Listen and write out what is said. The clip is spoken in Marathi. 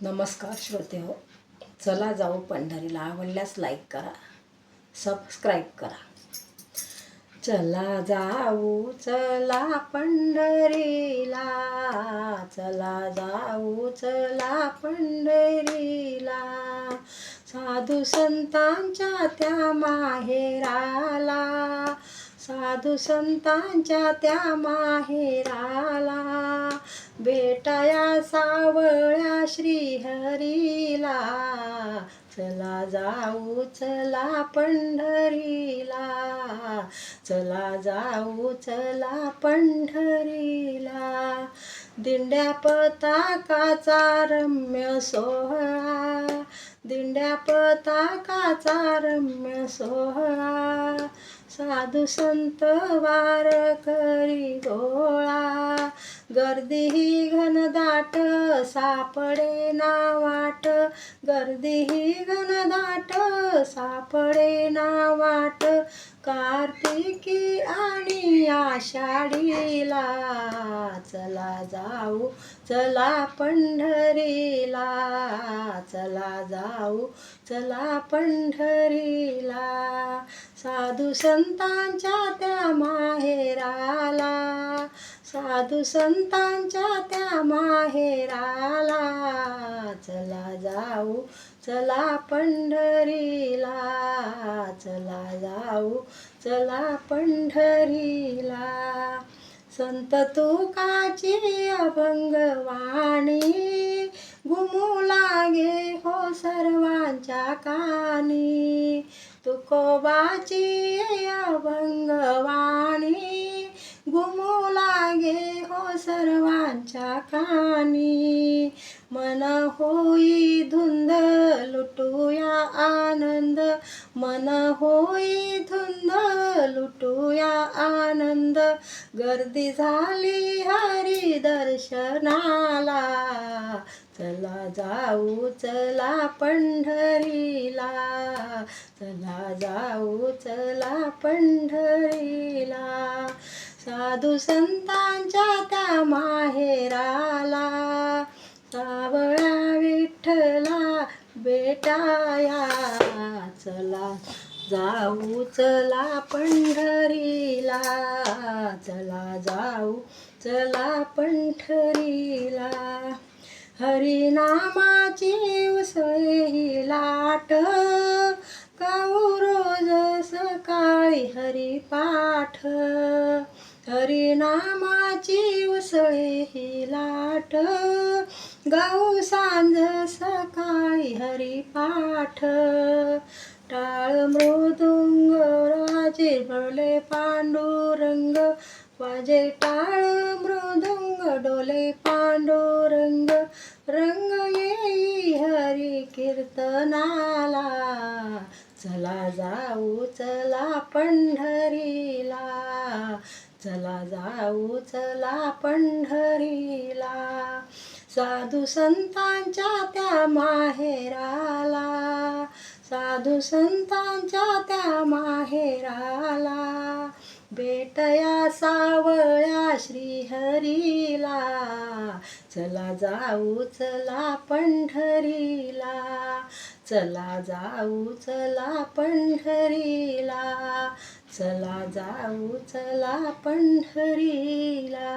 नमस्कार श्रोते हो, चला जाऊ पंढरीला. आवडल्यास लाईक करा, सबस्क्राईब करा. चला पंढरीला, चला पंढरीला. साधू संतांच्या त्या माहेराला, साधू संतांच्या त्या माहेराला. भेटाया सावळ्या श्रीहरीला, चला पंढरीला. चला पंढरीला. दिंड्या पताकाचा रम्य सोहळा, दिंड्या पताकाचा रम्य सोहळा. साधू संत वारकरी गोळा, गर्दी ही घनदाट सापडे ना वाट, गर्दी ही घनदाट सापडे ना वाट. कार्तिकी आणि आषाढीला, चला पंढरीला. चला पंढरीला. साधू संतांच्या त्या माहेराला, साधू संतांच्या त्या माहेराला. चला पंढरीला. चला पंढरीला. संत तुकाची अभंगवाणी घुमू लागे हो सर्वांच्या कानी. तुकोबाची अभंगवाणी घुमू लागे हो सर्वांच्या कानी. मन होई धुंद लुटूया आनंद, मन होई धुंद लुटूया आनंद. गर्दी झाली हरी दर्शनाला, चला पंढरीला. चला पंढरीला. साधू संतांच्या त्या माहेराला, सावळ्या विठ्ठला भेटाया. चला पंढरीला. चला पंढरीला. हरिनामाची उसळी लाट, गाऊ रोज सकाळी हरिपाठ. हरिनामाची उसळी लाट, गाऊ सांज सकाळी हरिपाठ. टाळ मृदुंग राजे भरले पांडुरंग, वाजे टाळ मृदुंग डोले पांडुरंग. रंग येई हरी कीर्तनाला, चला पंढरीला. चला पंढरीला. साधू संतांच्या त्या माहेराला, साधू संतांच्या त्या माहेराला. भेटया सावळ्या श्रीहरीला, चला पंढरीला. चला पंढरीला. चला पंढरीला.